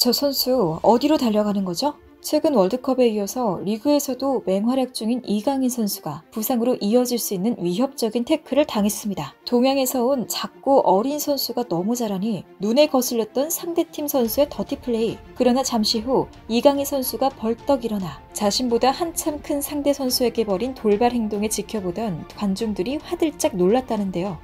저 선수 어디로 달려가는 거죠? 최근 월드컵에 이어서 리그에서도 맹활약 중인 이강인 선수가 부상으로 이어질 수 있는 위협적인 태클을 당했습니다. 동양에서 온 작고 어린 선수가 너무 잘하니 눈에 거슬렸던 상대팀 선수의 더티플레이. 그러나 잠시 후 이강인 선수가 벌떡 일어나 자신보다 한참 큰 상대 선수에게 벌인 돌발 행동에 지켜보던 관중들이 화들짝 놀랐다는데요.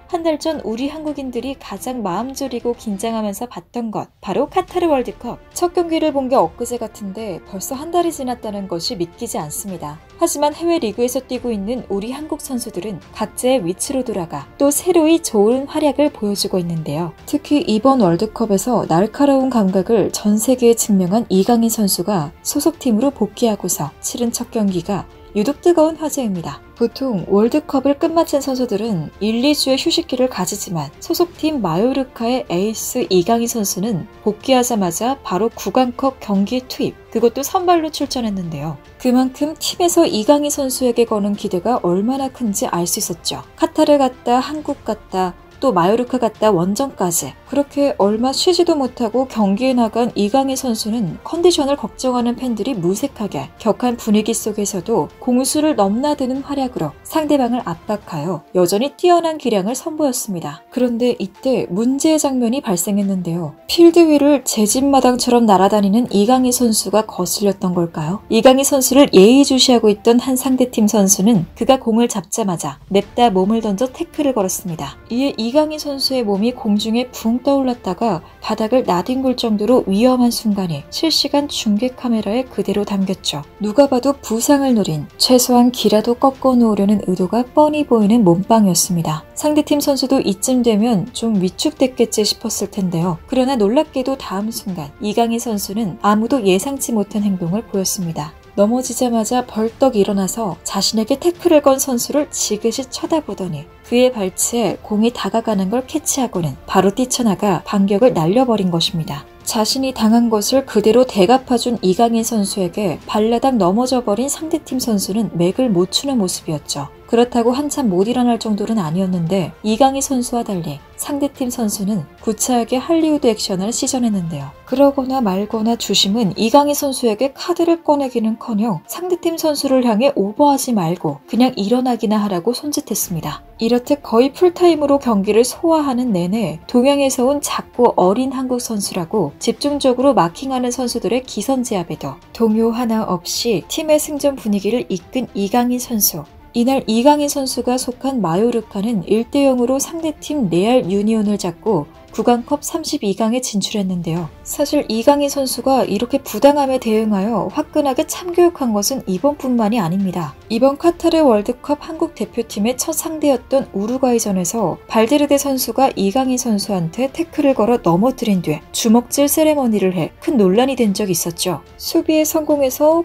한 달 전 우리 한국인들이 가장 마음 졸이고 긴장하면서 봤던 것, 바로 카타르 월드컵. 첫 경기를 본 게 엊그제 같은데 벌써 한 달이 지났다는 것이 믿기지 않습니다. 하지만 해외 리그에서 뛰고 있는 우리 한국 선수들은 각자의 위치로 돌아가 또 새로이 좋은 활약을 보여주고 있는데요. 특히 이번 월드컵에서 날카로운 감각을 전 세계에 증명한 이강인 선수가 소속팀으로 복귀하고서 치른 첫 경기가 유독 뜨거운 화제입니다. 보통 월드컵을 끝마친 선수들은 1, 2주의 휴식기를 가지지만 소속팀 마요르카의 에이스 이강인 선수는 복귀하자마자 바로 구강컵 경기에 투입, 그것도 선발로 출전했는데요. 그만큼 팀에서 이강인 선수에게 거는 기대가 얼마나 큰지 알 수 있었죠. 카타르 갔다 한국 갔다 또 마요르카 갔다 원정까지 그렇게 얼마 쉬지도 못하고 경기에 나간 이강인 선수는 컨디션을 걱정하는 팬들이 무색하게 격한 분위기 속에서도 공수를 넘나드는 활약으로 상대방을 압박하여 여전히 뛰어난 기량을 선보였습니다. 그런데 이때 문제의 장면이 발생했는데요. 필드 위를 제집마당처럼 날아다니는 이강인 선수가 거슬렸던 걸까요? 이강인 선수를 예의주시하고 있던 한 상대팀 선수는 그가 공을 잡자마자 냅다 몸을 던져 태클을 걸었습니다. 이에 이강인 선수의 몸이 공중에 붕 떠올랐다가 바닥을 나뒹굴 정도로 위험한 순간이 실시간 중계 카메라에 그대로 담겼죠. 누가 봐도 부상을 노린, 최소한 기라도 꺾어 놓으려는 의도가 뻔히 보이는 몸빵이었습니다. 상대팀 선수도 이쯤 되면 좀 위축됐겠지 싶었을 텐데요. 그러나 놀랍게도 다음 순간 이강인 선수는 아무도 예상치 못한 행동을 보였습니다. 넘어지자마자 벌떡 일어나서 자신에게 태클을 건 선수를 지그시 쳐다보더니 그의 발치에 공이 다가가는 걸 캐치하고는 바로 뛰쳐나가 반격을 날려버린 것입니다. 자신이 당한 것을 그대로 대갚아준 이강인 선수에게 발라당 넘어져버린 상대팀 선수는 맥을 못 추는 모습이었죠. 그렇다고 한참 못 일어날 정도는 아니었는데 이강인 선수와 달리 상대팀 선수는 구차하게 할리우드 액션을 시전했는데요. 그러거나 말거나 주심은 이강인 선수에게 카드를 꺼내기는커녕 상대팀 선수를 향해 오버하지 말고 그냥 일어나기나 하라고 손짓했습니다. 이렇듯 거의 풀타임으로 경기를 소화하는 내내 동양에서 온 작고 어린 한국 선수라고 집중적으로 마킹하는 선수들의 기선제압에도 동요 하나 없이 팀의 승전 분위기를 이끈 이강인 선수. 이날 이강인 선수가 속한 마요르카는 1대0으로 상대팀 레알 유니온을 잡고 구강컵 32강에 진출했는데요. 사실 이강인 선수가 이렇게 부당함에 대응하여 화끈하게 참교육한 것은 이번뿐만이 아닙니다. 이번 카타르 월드컵 한국 대표팀의 첫 상대였던 우루과이전에서 발데르데 선수가 이강인 선수한테 태클을 걸어 넘어뜨린 뒤에 주먹질 세레머니를 해 큰 논란이 된 적이 있었죠. 수비에 성공해서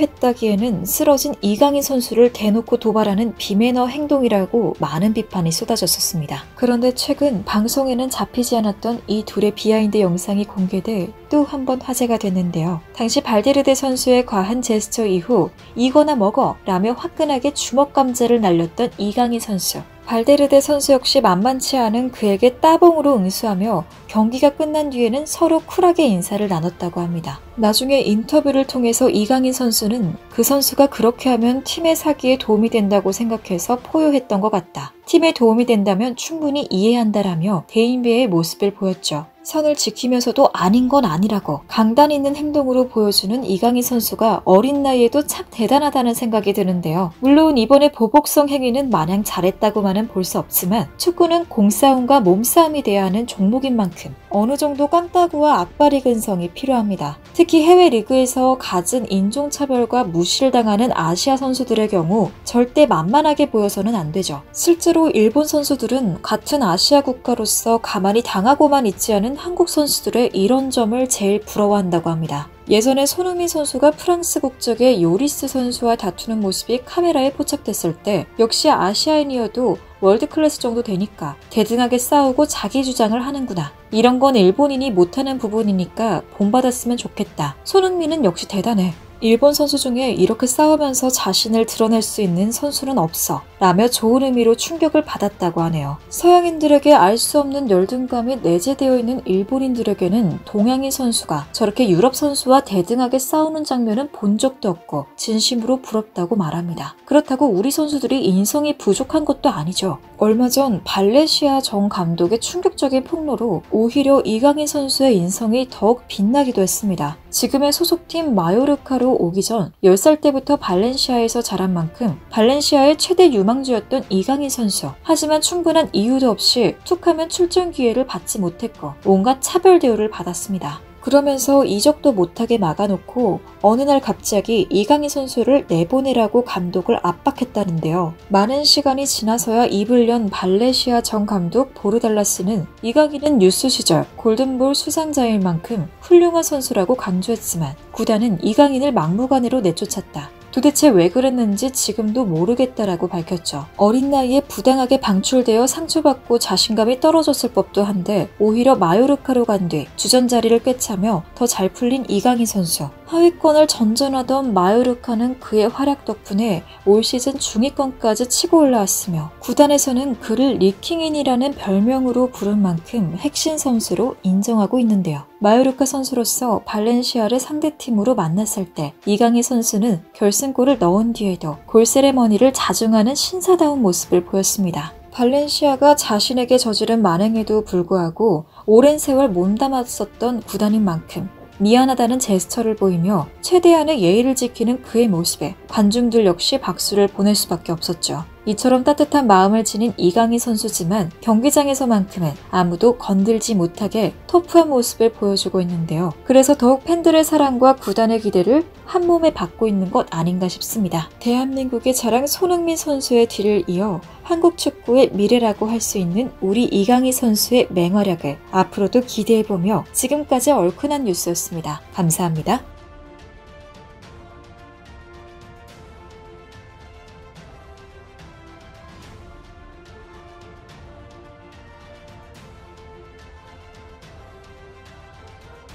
포효했다기에는 쓰러진 이강인 선수를 대놓고 도발하는 비매너 행동이라고 많은 비판이 쏟아졌었습니다. 그런데 최근 방송에는 잡히지 않았던 이 둘의 비하인드 영상이 공개돼 또 한 번 화제가 됐는데요. 당시 발데르데 선수의 과한 제스처 이후 이거나 먹어 라며 화끈하게 주먹 감자를 날렸던 이강인 선수. 발데르데 선수 역시 만만치 않은 그에게 따봉으로 응수하며 경기가 끝난 뒤에는 서로 쿨하게 인사를 나눴다고 합니다. 나중에 인터뷰를 통해서 이강인 선수는 그 선수가 그렇게 하면 팀의 사기에 도움이 된다고 생각해서 포효했던 것 같다. 팀에 도움이 된다면 충분히 이해한다라며 대인배의 모습을 보였죠. 선을 지키면서도 아닌 건 아니라고 강단 있는 행동으로 보여주는 이강인 선수가 어린 나이에도 참 대단하다는 생각이 드는데요. 물론 이번에 보복성 행위는 마냥 잘했다고만은 볼 수 없지만 축구는 공싸움과 몸싸움이 돼야 하는 종목인 만큼 어느 정도 깡따구와 앞발이 근성이 필요합니다. 특히 해외 리그에서 갖은 인종차별과 무시를 당하는 아시아 선수들의 경우 절대 만만하게 보여서는 안 되죠. 실제로 일본 선수들은 같은 아시아 국가로서 가만히 당하고만 있지 않은 한국 선수들의 이런 점을 제일 부러워한다고 합니다. 예전에 손흥민 선수가 프랑스 국적의 요리스 선수와 다투는 모습이 카메라에 포착됐을 때 역시 아시아인이어도 월드클래스 정도 되니까 대등하게 싸우고 자기 주장을 하는구나. 이런 건 일본인이 못하는 부분이니까 본받았으면 좋겠다. 손흥민은 역시 대단해. 일본 선수 중에 이렇게 싸우면서 자신을 드러낼 수 있는 선수는 없어 라며 좋은 의미로 충격을 받았다고 하네요. 서양인들에게 알 수 없는 열등감이 내재되어 있는 일본인들에게는 동양인 선수가 저렇게 유럽 선수와 대등하게 싸우는 장면은 본 적도 없고 진심으로 부럽다고 말합니다. 그렇다고 우리 선수들이 인성이 부족한 것도 아니죠. 얼마 전 발레시아 정 감독의 충격적인 폭로로 오히려 이강인 선수의 인성이 더욱 빛나기도 했습니다. 지금의 소속팀 마요르카로 오기 전 10살 때부터 발렌시아에서 자란 만큼 발렌시아의 최대 유망주였던 이강인 선수. 하지만 충분한 이유도 없이 툭하면 출전 기회를 받지 못했고 온갖 차별 대우를 받았습니다. 그러면서 이적도 못하게 막아놓고 어느 날 갑자기 이강인 선수를 내보내라고 감독을 압박했다는데요. 많은 시간이 지나서야 입을 연 발레시아 정 감독 보르달라스는 이강인은 유스 시절 골든볼 수상자일 만큼 훌륭한 선수라고 강조했지만 구단은 이강인을 막무가내로 내쫓았다. 도대체 왜 그랬는지 지금도 모르겠다라고 밝혔죠. 어린 나이에 부당하게 방출되어 상처받고 자신감이 떨어졌을 법도 한데 오히려 마요르카로 간 뒤 주전 자리를 꿰차며 더 잘 풀린 이강인 선수. 하위권을 전전하던 마요르카는 그의 활약 덕분에 올 시즌 중위권까지 치고 올라왔으며 구단에서는 그를 리킹인이라는 별명으로 부른 만큼 핵심 선수로 인정하고 있는데요. 마요르카 선수로서 발렌시아를 상대팀으로 만났을 때 이강인 선수는 결승골을 넣은 뒤에도 골 세레머니를 자중하는 신사다운 모습을 보였습니다. 발렌시아가 자신에게 저지른 만행에도 불구하고 오랜 세월 몸담았었던 구단인 만큼 미안하다는 제스처를 보이며 최대한의 예의를 지키는 그의 모습에 관중들 역시 박수를 보낼 수밖에 없었죠. 이처럼 따뜻한 마음을 지닌 이강인 선수지만 경기장에서만큼은 아무도 건들지 못하게 터프한 모습을 보여주고 있는데요. 그래서 더욱 팬들의 사랑과 구단의 기대를 한몸에 받고 있는 것 아닌가 싶습니다. 대한민국의 자랑 손흥민 선수의 뒤를 이어 한국 축구의 미래라고 할 수 있는 우리 이강인 선수의 맹활약을 앞으로도 기대해보며 지금까지 얼큰한 뉴스였습니다. 감사합니다.